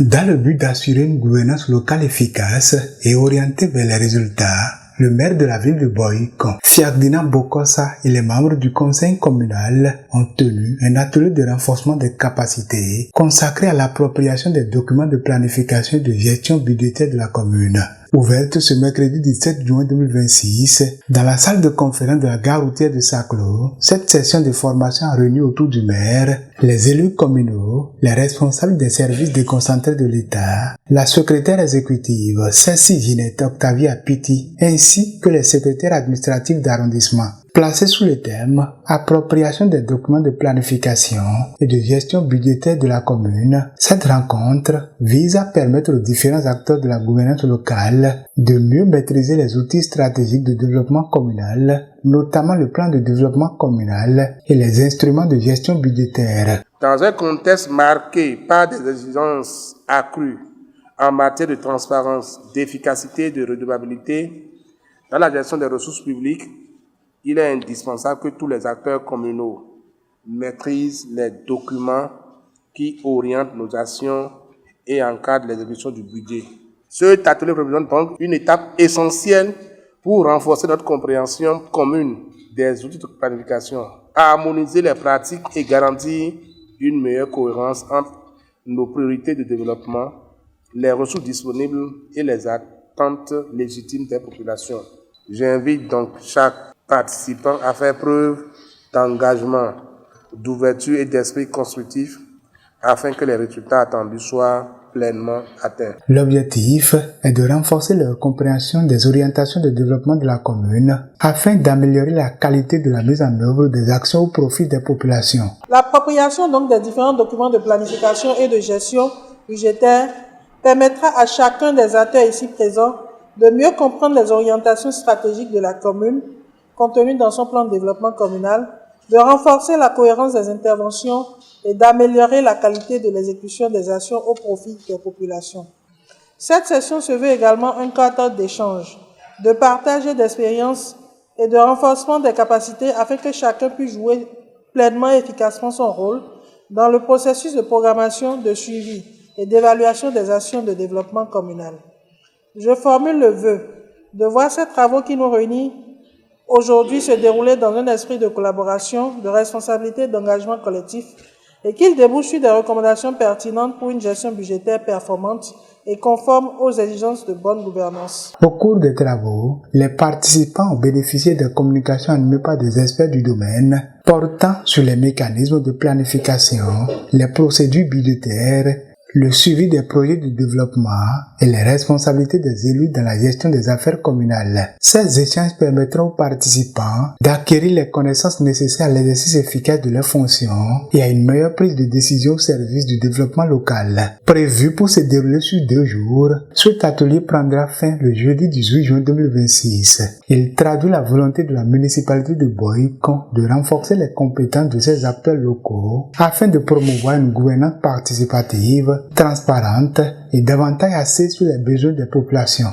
Dans le but d'assurer une gouvernance locale efficace et orientée vers les résultats, le maire de la ville de Boycon, Fiakdina Bokosa, et les membres du conseil communal ont tenu un atelier de renforcement des capacités consacré à l'appropriation des documents de planification et de gestion budgétaire de la commune. Ouverte ce mercredi 17 juin 2026 dans la salle de conférence de la gare routière de Saclo, cette session de formation a réuni autour du maire les élus communaux, les responsables des services déconcentrés de l'État, la secrétaire exécutive Cécile Ginette Octavia Pitti, ainsi que les secrétaires administratifs d'arrondissement. Placé sous le thème « Appropriation des documents de planification et de gestion budgétaire de la commune », cette rencontre vise à permettre aux différents acteurs de la gouvernance locale de mieux maîtriser les outils stratégiques de développement communal, notamment le plan de développement communal et les instruments de gestion budgétaire. Dans un contexte marqué par des exigences accrues en matière de transparence, d'efficacité et de redevabilité dans la gestion des ressources publiques, il est indispensable que tous les acteurs communaux maîtrisent les documents qui orientent nos actions et encadrent l'exécution du budget. Cet atelier représente donc une étape essentielle pour renforcer notre compréhension commune des outils de planification, harmoniser les pratiques et garantir une meilleure cohérence entre nos priorités de développement, les ressources disponibles et les attentes légitimes des populations. J'invite donc chaque participant à faire preuve d'engagement, d'ouverture et d'esprit constructif afin que les résultats attendus soient pleinement atteints. L'objectif est de renforcer leur compréhension des orientations de développement de la commune afin d'améliorer la qualité de la mise en œuvre des actions au profit des populations. L'appropriation donc des différents documents de planification et de gestion budgétaire permettra à chacun des acteurs ici présents de mieux comprendre les orientations stratégiques de la commune contenues dans son plan de développement communal, de renforcer la cohérence des interventions et d'améliorer la qualité de l'exécution des actions au profit des populations. Cette session se veut également un cadre d'échange, de partage d'expériences et de renforcement des capacités afin que chacun puisse jouer pleinement et efficacement son rôle dans le processus de programmation, de suivi et d'évaluation des actions de développement communal. Je formule le vœu de voir ces travaux qui nous réunissent aujourd'hui se dérouler dans un esprit de collaboration, de responsabilité et d'engagement collectif et qu'ils débouchent sur des recommandations pertinentes pour une gestion budgétaire performante et conforme aux exigences de bonne gouvernance. Au cours des travaux, les participants ont bénéficié de communications animées par des experts du domaine portant sur les mécanismes de planification, les procédures budgétaires, le suivi des projets de développement et les responsabilités des élus dans la gestion des affaires communales. Ces échanges permettront aux participants d'acquérir les connaissances nécessaires à l'exercice efficace de leurs fonctions et à une meilleure prise de décision au service du développement local. Prévu pour se dérouler sur 2 jours, cet atelier prendra fin le jeudi 18 juin 2026. Il traduit la volonté de la municipalité de Boycon de renforcer les compétences de ses acteurs locaux afin de promouvoir une gouvernance participative, transparente et davantage axée sur les besoins des populations.